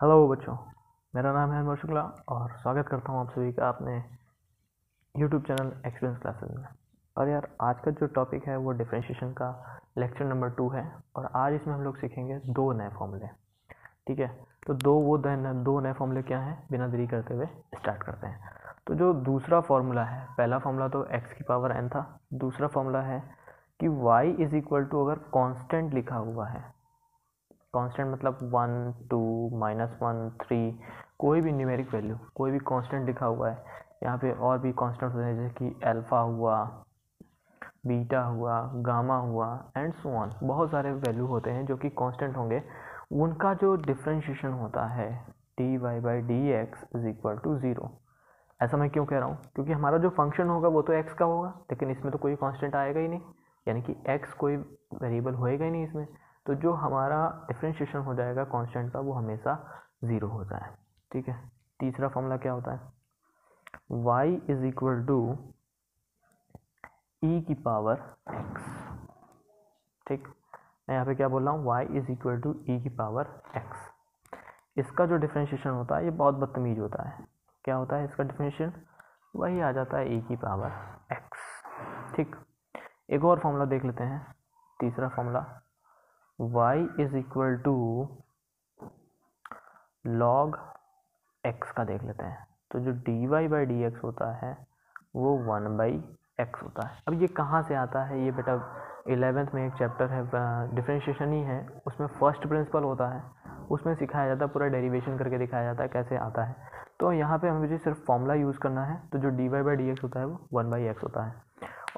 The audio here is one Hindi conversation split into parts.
हेलो बच्चों, मेरा नाम है अनवर शुक्ला और स्वागत करता हूँ आप सभी का अपने यूट्यूब चैनल एक्सपीरियंस क्लासेस में। और यार, आज का जो टॉपिक है वो डिफरेंशिएशन का लेक्चर नंबर 2 है और आज इसमें हम लोग सीखेंगे दो नए फॉर्मूले। ठीक है, तो दो नए फॉर्मूले क्या हैं, बिना देरी करते हुए स्टार्ट करते हैं। तो जो दूसरा फॉर्मूला है, पहला फॉर्मूला तो x की पावर n था, दूसरा फॉर्मूला है कि y इज इक्वल टू, अगर कांस्टेंट लिखा हुआ है, कांस्टेंट मतलब 1 2 -1 3, कोई भी न्यूमेरिक वैल्यू, कोई भी कांस्टेंट लिखा हुआ है। यहाँ पे और भी कांस्टेंट होते हैं जैसे कि अल्फा हुआ, बीटा हुआ, गामा हुआ एंड सो ऑन। बहुत सारे वैल्यू होते हैं जो कि कांस्टेंट होंगे, उनका जो डिफरेंशिएशन होता है dy by d x is equal to 0। ऐसा मैं क्यों कह रहा हूँ, क्योंकि हमारा जो फंक्शन होगा वो तो x का होगा, लेकिन इसमें तो कोई कांस्टेंट आएगा ही नहीं, यानी कि x कोई वेरिएबल होएगा ही नहीं इसमें। तो जो हमारा डिफरेंशिएशन हो जाएगा कांस्टेंट का, वो हमेशा 0 होता है। ठीक है, तीसरा फॉर्मूला क्या होता है, y इज इक्वल टू ई की पावर x। ठीक, मैं यहाँ पे क्या बोल रहा हूँ, y इज इक्वल टू ई की पावर x। इसका जो डिफरेंशिएशन होता है ये बहुत बदतमीज होता है। क्या होता है इसका डिफरेंशिएशन, वही आ जाता है e की पावर x। ठीक, एक और फॉर्मूला देख लेते हैं, तीसरा formula y is equal to log x का देख लेते हैं। तो जो dy बाई डी एक्स होता है वो 1 बाई एक्स होता है। अब ये कहाँ से आता है, ये बेटा 11th में एक चैप्टर है, डिफरेंशिएशन ही है, उसमें फर्स्ट प्रिंसिपल होता है, उसमें सिखाया जाता है, पूरा डेरिवेशन करके दिखाया जाता है कैसे आता है। तो यहाँ पे मुझे सिर्फ फॉर्मूला यूज़ करना है। तो जो dy बाई डी एक्स होता है वो 1 बाई एक्स होता है,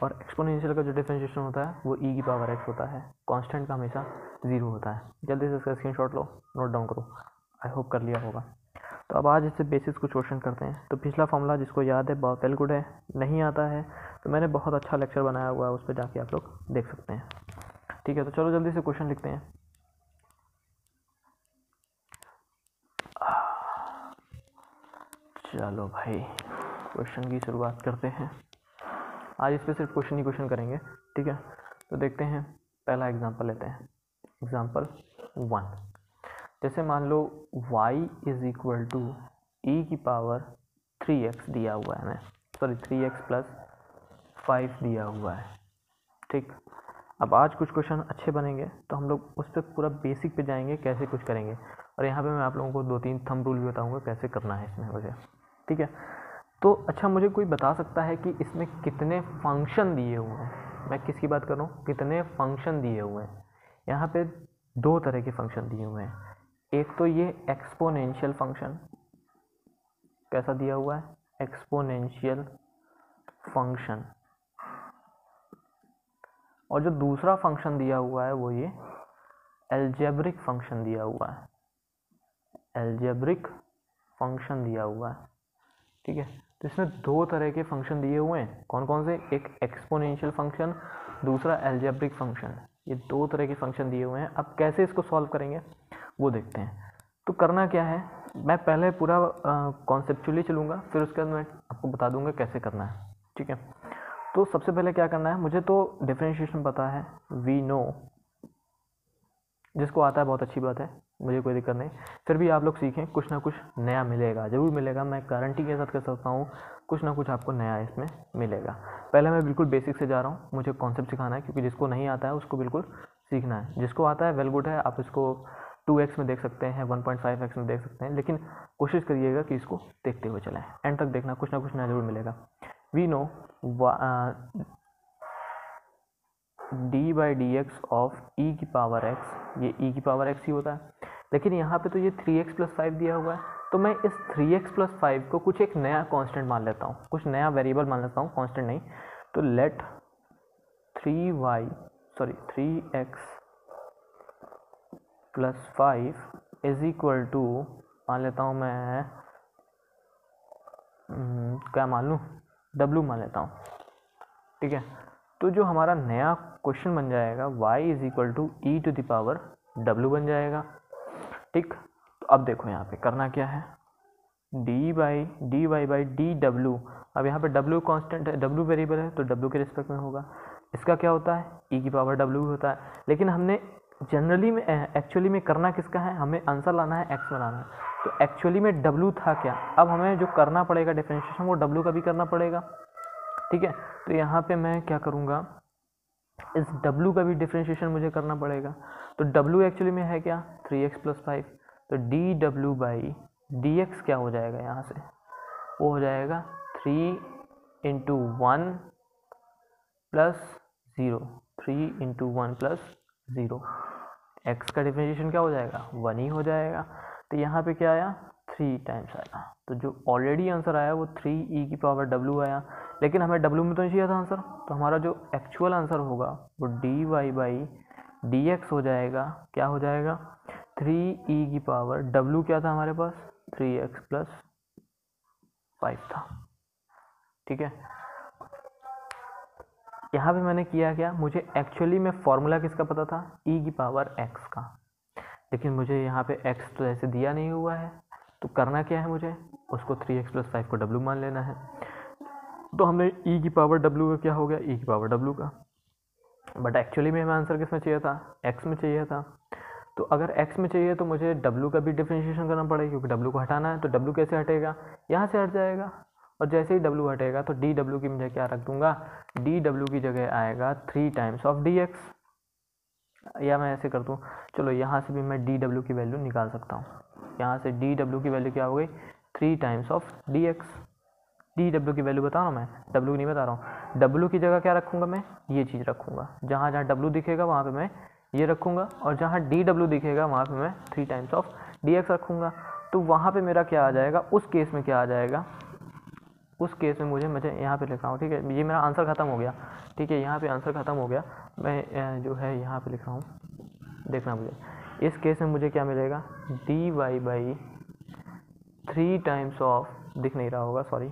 और एक्सपोनेंशियल का जो डिफरेंशिएशन होता है वो e की पावर x होता है। कांस्टेंट का हमेशा 0 होता है। जल्दी से इसका स्क्रीनशॉट लो, नोट डाउन करो, आई होप कर लिया होगा। तो अब आज इससे बेसिक्स कुछ क्वेश्चन करते हैं। तो पिछला फॉर्मूला जिसको याद है बहुत वेल गुड है, नहीं आता है तो मैंने बहुत अच्छा लेक्चर बनाया हुआ है, उस पर जाके आप लोग देख सकते हैं। ठीक है, तो चलो जल्दी से क्वेश्चन लिखते हैं। चलो भाई, क्वेश्चन की शुरुआत करते हैं। आज इस पर सिर्फ क्वेश्चन ही क्वेश्चन करेंगे। ठीक है, तो देखते हैं, पहला एग्जांपल लेते हैं, एग्जांपल 1। जैसे मान लो y इज इक्वल टू ई की पावर 3x दिया हुआ है, 3x प्लस 5 दिया हुआ है। ठीक, अब आज कुछ क्वेश्चन अच्छे बनेंगे तो हम लोग उस पर पूरा बेसिक पे जाएंगे, कैसे कुछ करेंगे, और यहाँ पे मैं आप लोगों को 2-3 थंब रूल भी बताऊँगा कैसे करना है इसमें मुझे। ठीक है, तो अच्छा, मुझे कोई बता सकता है कि इसमें कितने फंक्शन दिए हुए हैं? मैं किसकी बात कर रहा हूँ, कितने फंक्शन दिए हुए हैं? यहाँ पे दो तरह के फंक्शन दिए हुए हैं। एक तो ये एक्सपोनेंशियल फंक्शन, कैसा दिया हुआ है, एक्सपोनेंशियल फंक्शन, और जो दूसरा फंक्शन दिया हुआ है वो ये अलजेब्रिक फंक्शन दिया हुआ है, अलजेब्रिक फंक्शन दिया हुआ है। ठीक है, तो इसमें दो तरह के फंक्शन दिए हुए हैं। कौन कौन से, एक एक्सपोनेंशियल फंक्शन, दूसरा अलजेब्रिक फंक्शन। ये दो तरह के फंक्शन दिए हुए हैं। अब कैसे इसको सॉल्व करेंगे वो देखते हैं। तो करना क्या है, मैं पहले पूरा कॉन्सेप्चुअली चलूँगा, फिर उसके बाद मैं आपको बता दूंगा कैसे करना है। ठीक है, तो सबसे पहले क्या करना है, मुझे तो डिफरेंशिएशन पता है, वी नो, जिसको आता है बहुत अच्छी बात है, मुझे कोई दिक्कत नहीं। फिर भी आप लोग सीखें, कुछ ना कुछ नया मिलेगा, ज़रूर मिलेगा, मैं गारंटी के साथ कह सकता हूँ कुछ ना कुछ आपको नया इसमें मिलेगा। पहले मैं बिल्कुल बेसिक से जा रहा हूँ, मुझे कॉन्सेप्ट सिखाना है, क्योंकि जिसको नहीं आता है उसको बिल्कुल सीखना है। जिसको आता है वेल गुड है, आप इसको 2x में देख सकते हैं, 1.5x में देख सकते हैं, लेकिन कोशिश करिएगा कि इसको देखते हुए चलें, एंड तक देखना, कुछ ना कुछ नया जरूर मिलेगा। We know d by d x of e की पावर एक्स, ये ई की पावर एक्स ही होता है, लेकिन यहाँ पे तो ये 3x प्लस 5 दिया हुआ है, तो मैं इस 3x प्लस 5 को कुछ एक नया कांस्टेंट मान लेता हूँ, कुछ नया वेरिएबल मान लेता हूँ, कांस्टेंट नहीं। तो let 3x plus 5 is equal to, मान लेता हूँ मैं, क्या मान लूँ, w मान लेता हूँ। ठीक है, तो जो हमारा नया क्वेश्चन बन जाएगा y is equal to e to the power w बन जाएगा। ठीक, तो अब देखो यहाँ पे करना क्या है, dy बाई डी डब्ल्यू। अब यहाँ पे w कांस्टेंट है, w वेरिएबल है, तो w के रिस्पेक्ट में होगा। इसका क्या होता है, e की पावर w होता है, लेकिन हमने जनरली में एक्चुअली में करना किसका है, हमें आंसर लाना है x में लाना है। तो एक्चुअली में w था क्या, अब हमें जो करना पड़ेगा डिफरेंशिएशन वो w का भी करना पड़ेगा, ठीक है। तो यहाँ पे मैं क्या करूँगा, इस w का भी डिफरेंशिएशन मुझे करना पड़ेगा। तो w एक्चुअली में है क्या 3x + 5, तो dw/dx क्या हो जाएगा, यहाँ से वो हो जाएगा 3 × 1 + 0, 3 × 1 + 0, x का डिफरेंशिएशन क्या हो जाएगा 1 ही हो जाएगा। तो यहाँ पे क्या आया 3 टाइम्स आया, तो जो ऑलरेडी आंसर आया वो 3e⁻w आया, लेकिन हमें w में तो नहीं चाहिए था आंसर, तो हमारा जो एक्चुअल आंसर होगा वो dy/dx हो जाएगा, क्या हो जाएगा 3e⁻w क्या था हमारे पास 3x + 5 था, ठीक है। यहाँ पे मैंने किया क्या, मुझे एक्चुअली में फॉर्मूला किसका पता था e⁻x का, लेकिन मुझे यहाँ पे x तो ऐसे दिया नहीं हुआ है, तो करना क्या है मुझे, उसको 3x + 5 को w मान लेना है। तो हमने e⁻w का क्या हो गया e⁻w का, बट एक्चुअली में हमें आंसर किस में चाहिए था x में चाहिए था। तो अगर x में चाहिए तो मुझे w का भी डिफरेंशिएशन करना पड़ेगा, क्योंकि w को हटाना है, तो w कैसे हटेगा, यहाँ से हट जाएगा, और जैसे ही w हटेगा तो dw की मैं क्या रख दूंगा, dw की जगह आएगा 3 टाइम्स ऑफ dx, या मैं ऐसे कर दूँ, चलो यहाँ से भी मैं dw की वैल्यू निकाल सकता हूँ, यहाँ से dw की वैल्यू क्या हो गई 3 टाइम्स ऑफ dx, dw की वैल्यू बता रहा हूँ मैं, w नहीं बता रहा हूँ, w की जगह क्या रखूँगा मैं, ये चीज़ रखूँगा, जहाँ जहाँ w दिखेगा वहाँ पे मैं ये रखूँगा, और जहाँ dw दिखेगा वहाँ पे मैं 3 टाइम्स ऑफ dx रखूँगा। तो वहाँ पे मेरा क्या आ जाएगा, उस केस में क्या आ जाएगा, उस केस में मुझे यहाँ पे लिख रहा हूँ, ठीक है, ये मेरा आंसर ख़त्म हो गया, ठीक है, यहाँ पे आंसर ख़त्म हो गया, मैं जो है यहाँ पे लिख रहा हूँ, देखना मुझे इस केस में मुझे क्या मिलेगा dy/3 टाइम्स ऑफ, दिख नहीं रहा होगा सॉरी,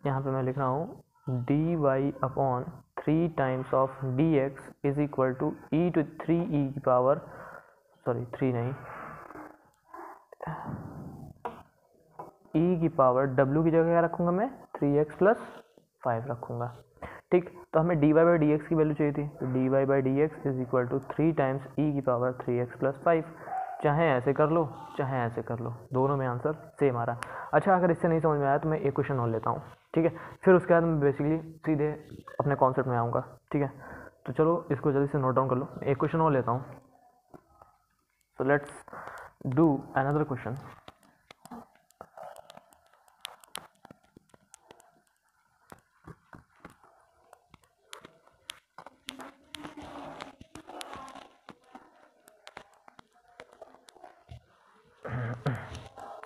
यहाँ पे मैं लिख रहा हूँ dy/3 times of dx is equal to w की जगह क्या रखूँगा मैं 3x + 5 रखूँगा, ठीक। तो हमें dy/dx की वैल्यू चाहिए थी, तो dy/dx is equal to 3 times e⁻3x + 5, चाहे ऐसे कर लो चाहे ऐसे कर लो, दोनों में आंसर सेम आ रहा। अच्छा, अगर इससे नहीं समझ में आया तो मैं एक क्वेश्चन और लेता हूँ, ठीक है, फिर उसके बाद मैं बेसिकली सीधे अपने कॉन्सेप्ट में आऊँगा, ठीक है। तो चलो इसको जल्दी से नोट डाउन कर लो, एक क्वेश्चन और लेता हूँ। So let's do another question.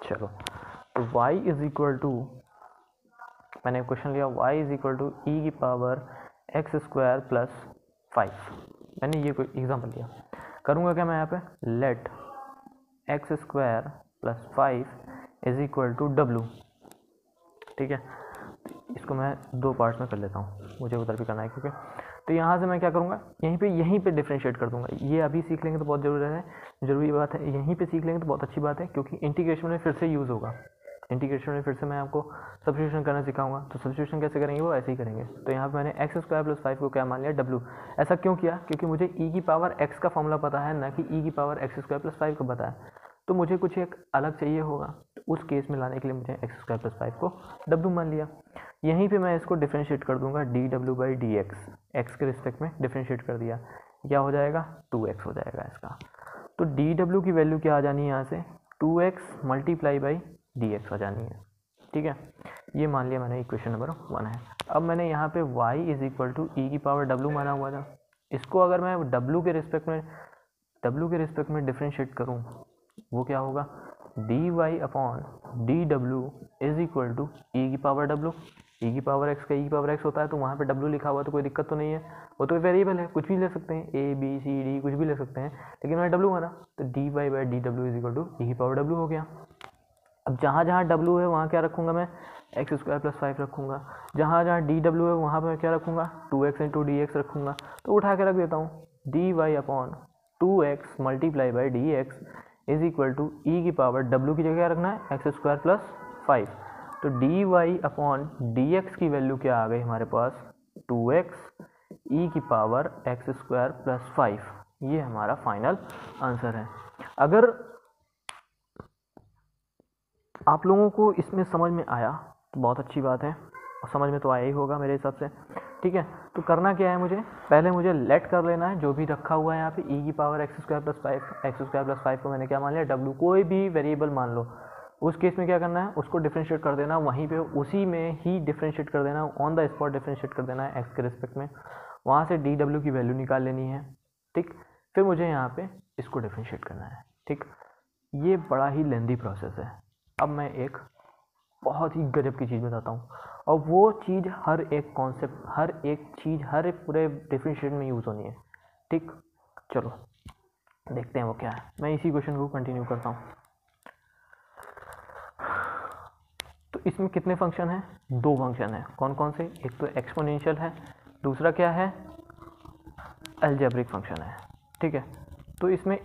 चलो, तो y इज इक्वल टू, मैंने क्वेश्चन लिया y is equal to e⁻x² + 5, मैंने ये कोई एग्जाम्पल लिया, करूँगा क्या मैं यहाँ पे, let x² + 5 is equal to w, ठीक है। इसको मैं दो पार्ट्स में कर लेता हूँ, मुझे उधर भी करना है क्योंकि, तो यहाँ से मैं क्या करूँगा, यहीं पे डिफरेंशिएट कर दूंगा, ये अभी सीख लेंगे तो बहुत ज़रूरी बात है, यहीं पे सीख लेंगे तो बहुत अच्छी बात है, क्योंकि इंटीग्रेशन में फिर से यूज़ होगा, इंटीग्रेशन में फिर से मैं आपको सब्स्टिट्यूशन करना सिखाऊंगा, तो सब्स्टिट्यूशन कैसे करेंगे वो ऐसे ही करेंगे। तो यहाँ पे मैंने x² + 5 को क्या मान लिया w, ऐसा क्यों किया, क्योंकि मुझे e⁻x का फॉर्मूला पता है, ना कि e⁻x² + 5 को पता है, तो मुझे कुछ एक अलग चाहिए होगा, तो उस केस में लाने के लिए मुझे x² + 5 को w मान लिया। यहीं पे मैं इसको डिफरेंशिएट कर दूंगा dw/dx, x के रिस्पेक्ट में डिफरेंशिएट कर दिया, क्या हो जाएगा 2x हो जाएगा इसका। तो dw की वैल्यू क्या आ जानी है, यहाँ से 2x × dx आ जानी है, ठीक है। ये मान लिया मैंने, इक्वेशन नंबर 1 है। अब मैंने यहाँ पे y is equal to e⁻w माना हुआ था, इसको अगर मैं w के रिस्पेक्ट में डिफरेंशिएट करूँ, वो क्या होगा dy/dw is equal to e⁻w, e⁻x का e⁻x होता है, तो वहाँ पे w लिखा हुआ तो कोई दिक्कत तो नहीं है, वो तो वेरिएबल है, कुछ भी ले सकते हैं, a b c d कुछ भी ले सकते हैं, लेकिन मैंने w माना, तो dy/dw is equal to e⁻w हो गया। अब जहाँ जहाँ w है वहाँ क्या रखूँगा मैं, x² + 5 रखूँगा, जहाँ जहाँ dw है वहाँ पर मैं क्या रखूँगा 2x × dx रखूँगा, तो उठा के रख देता हूँ dy/2x × dx is equal to e⁻w की जगह रखना है x² + 5, तो dy/dx की वैल्यू क्या आ गई हमारे पास 2x e⁻x² + 5, ये हमारा फाइनल आंसर है। अगर आप लोगों को इसमें समझ में आया तो बहुत अच्छी बात है, और समझ में तो आया ही होगा मेरे हिसाब से। ठीक है, तो करना क्या है, मुझे पहले मुझे लेट कर लेना है जो भी रखा हुआ है यहाँ पे e की power x square plus 5, x square plus 5 को मैंने क्या मान लिया, w, कोई भी वेरिएबल मान लो। उस केस में क्या करना है, उसको डिफ्रेंशिएट कर देना, वहीं पे उसी में ही डिफ्रेंशिएट कर देना, ऑन द स्पॉट डिफ्रेंशिएट कर देना है एक्स के रिस्पेक्ट में। वहाँ से dw की वैल्यू निकाल लेनी है। ठीक, फिर मुझे यहाँ पे इसको डिफ्रेंशिएट करना है। ठीक, ये बड़ा ही लेंदी प्रोसेस है। अब मैं एक बहुत ही गजब की चीज़ बताता हूँ, और वो चीज़ हर एक कॉन्सेप्ट, हर एक चीज़, हर एक पूरे डिफरेंशिएशन में यूज़ होनी है। ठीक, चलो देखते हैं वो क्या है। मैं इसी क्वेश्चन को कंटिन्यू करता हूँ। तो इसमें कितने फंक्शन हैं, 2 फंक्शन हैं। कौन कौन से, एक तो एक्सपोनेंशियल है, दूसरा क्या है, अलजेब्रिक फंक्शन है। ठीक है, तो इसमें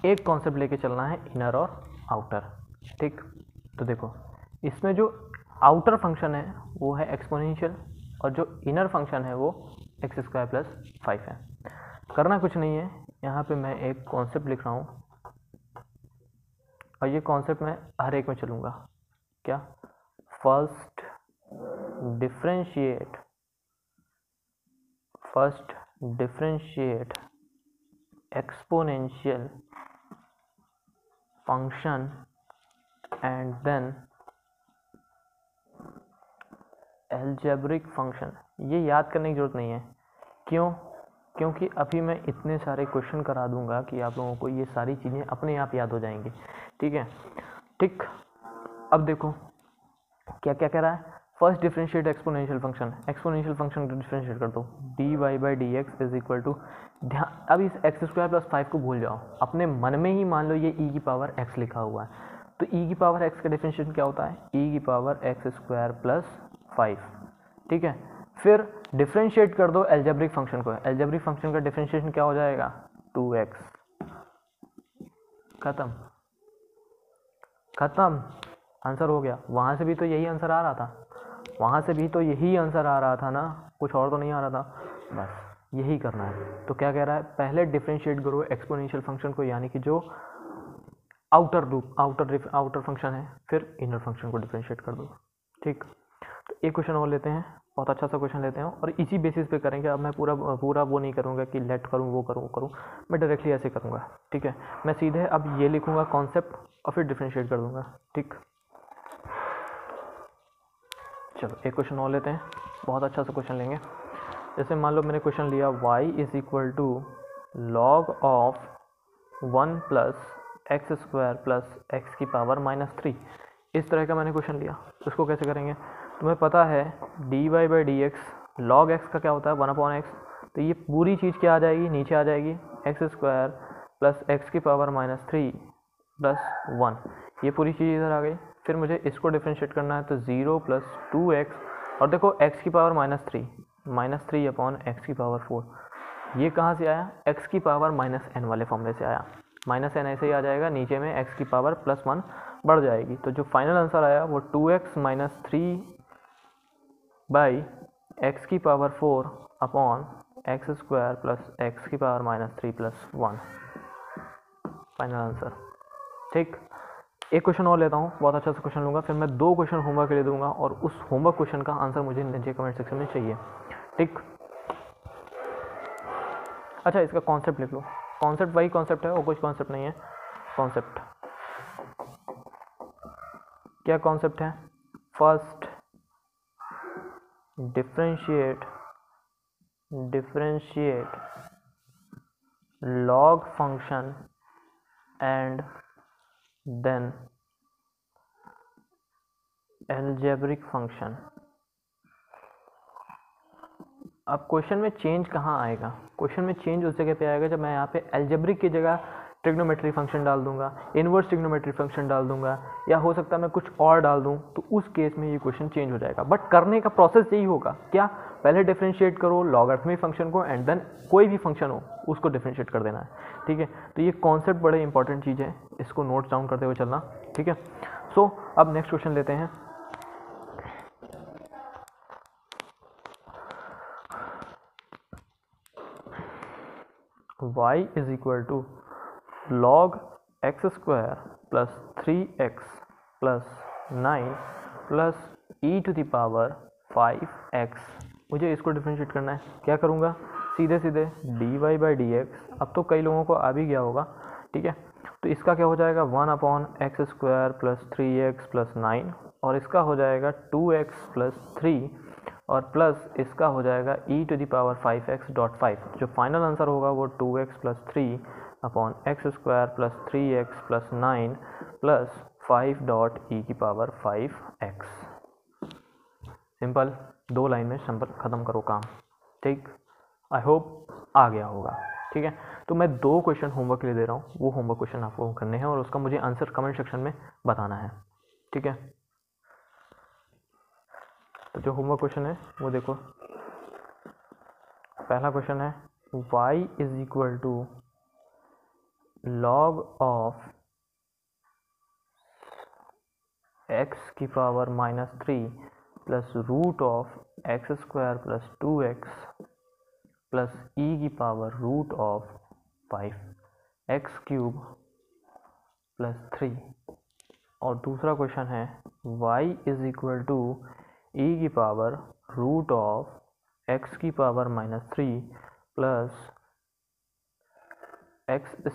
एक कॉन्सेप्ट लेके चलना है, इनर और आउटर। ठीक, तो देखो इसमें जो आउटर फंक्शन है वो है एक्सपोनेंशियल, और जो इनर फंक्शन है वो एक्स स्क्वायर प्लस 5 है। करना कुछ नहीं है, यहाँ पे मैं एक कॉन्सेप्ट लिख रहा हूँ, और ये कॉन्सेप्ट मैं हर एक में चलूँगा। क्या, first differentiate exponential function and then algebraic function. ये याद करने की ज़रूरत नहीं है, क्यों, क्योंकि अभी मैं इतने सारे क्वेश्चन करा दूंगा कि आप लोगों को ये सारी चीज़ें अपने आप याद हो जाएंगी। ठीक है, ठीक, अब देखो क्या क्या कह रहा है, first differentiate exponential function, exponential function को डिफरेंशिएट कर दो, d y by d x is equal to, ध्यान, अब इस एक्स स्क्वायर प्लस 5 को भूल जाओ, अपने मन में ही मान लो ये ई की पावर एक्स लिखा हुआ है, तो ई की पावर एक्स का डिफरेंशिएशन क्या होता है, ई की पावर एक्स स्क्वायर प्लस 5। ठीक है, फिर डिफरेंशिएट कर दो अलजेब्रिक फंक्शन को, अलजेब्रिक फंक्शन का डिफरेंशिएशन क्या हो जाएगा, 2x। खत्म, आंसर हो गया। वहाँ से भी तो यही आंसर आ रहा था, वहाँ से भी तो यही आंसर आ रहा था ना, कुछ और तो नहीं आ रहा था, बस यही करना है। तो क्या कह रहा है, पहले डिफरेंशिएट करो एक्सपोनेंशियल फंक्शन को, यानी कि जो आउटर फंक्शन है, फिर इनर फंक्शन को डिफरेंशिएट कर दो। ठीक, तो एक क्वेश्चन और लेते हैं, बहुत अच्छा सा क्वेश्चन लेते हैं, और इसी बेसिस पे करेंगे। अब मैं पूरा वो नहीं करूँगा कि लेट करूँ, वो करूँ, मैं डायरेक्टली ऐसे करूँगा। ठीक है, मैं सीधे अब ये लिखूँगा कॉन्सेप्ट और फिर डिफरेंशिएट कर दूँगा। ठीक, चलो एक क्वेश्चन और लेते हैं, बहुत अच्छा सा क्वेश्चन लेंगे। जैसे मान लो मैंने क्वेश्चन लिया y is equal to log of 1 plus x square plus x की पावर -3, इस तरह का मैंने क्वेश्चन लिया। उसको कैसे करेंगे, तुम्हें पता है d y by d x, log x का क्या होता है 1/x, तो ये पूरी चीज़ क्या आ जाएगी, नीचे आ जाएगी, एक्स स्क्वायर प्लस एक्स की पावर -3 प्लस 1, ये पूरी चीज़ इधर आ गई। फिर मुझे इसको डिफरेंशिएट करना है, तो 0 प्लस 2x, और देखो x की पावर -3 अपॉन एक्स की पावर 4, ये कहाँ से आया, x की पावर -n वाले फॉर्मूले से आया। -n ऐसे ही आ जाएगा, नीचे में x की पावर +1 बढ़ जाएगी। तो जो फाइनल आंसर आया वो 2x - 3 बाई एक्स की power 4 upon x square plus x की पावर -3 प्लस 1, फाइनल आंसर। ठीक, एक क्वेश्चन और लेता हूँ, बहुत अच्छा सा क्वेश्चन लूँगा, फिर मैं 2 क्वेश्चन होमवर्क के लिए दूंगा, और उस होमवर्क क्वेश्चन का आंसर मुझे नीचे कमेंट सेक्शन में चाहिए। ठीक, अच्छा इसका कॉन्सेप्ट लिख लो, कॉन्सेप्ट वही कॉन्सेप्ट है और कुछ कॉन्सेप्ट नहीं है। कॉन्सेप्ट क्या कॉन्सेप्ट है, first differentiate log function and then algebraic function. अब क्वेश्चन में चेंज कहाँ आएगा, क्वेश्चन में चेंज उस जगह पे आएगा जब मैं यहाँ पे अलजेब्रिक की जगह ट्रिग्नोमेट्री फंक्शन डाल दूंगा, इनवर्स ट्रिग्नोमेट्री फंक्शन डाल दूंगा, या हो सकता है मैं कुछ और डाल दूं, तो उस केस में ये क्वेश्चन चेंज हो जाएगा। बट करने का प्रोसेस यही होगा, क्या, पहले डिफरेंशिएट करो लॉगरिथमिक फंक्शन को, एंड देन कोई भी फंक्शन हो उसको डिफरेंशिएट कर देना है। ठीक है, तो ये कॉन्सेप्ट बड़े इंपॉर्टेंट चीज़ है, इसको नोट डाउन करते हुए चलना। ठीक है, सो अब नेक्स्ट क्वेश्चन लेते हैं। y is equal to log x square plus 3x plus 9 plus e⁵x। मुझे इसको डिफ्रेंशिएट करना है। क्या करूँगा, सीधे सीधे dy/dx, अब तो कई लोगों को आ भी गया होगा, ठीक है। तो इसका क्या हो जाएगा 1/x² प्लस 3x प्लस 9, और इसका हो जाएगा 2x प्लस 3, और प्लस इसका हो जाएगा e⁵x.5। जो फाइनल आंसर होगा वो 2x plus 3/x² plus 3x plus 9 plus 5.e⁵x। Simple, 2 line में सिंपल ख़त्म करो काम, ठीक। आई होप आ गया होगा, ठीक है। तो मैं 2 क्वेश्चन होमवर्क के लिए दे रहा हूँ, वो होमवर्क क्वेश्चन आपको करने हैं और उसका मुझे आंसर कमेंट सेक्शन में बताना है, ठीक है। तो जो होमवर्क क्वेश्चन है वो देखो, पहला क्वेश्चन है y is equal to log of x⁻³ plus root of x² plus 2x plus e⁻√5x³ plus 3। और दूसरा क्वेश्चन है y is equal to e⁻√x⁻³ plus x²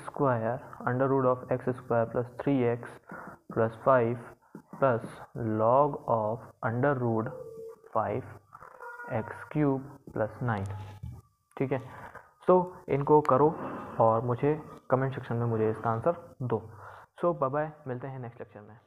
plus 3x plus 5 plus log of √5x³ plus 9, ठीक है। सो इनको करो और मुझे कमेंट सेक्शन में मुझे इसका आंसर दो। सो बाय बाय, मिलते हैं नेक्स्ट लेक्चर में।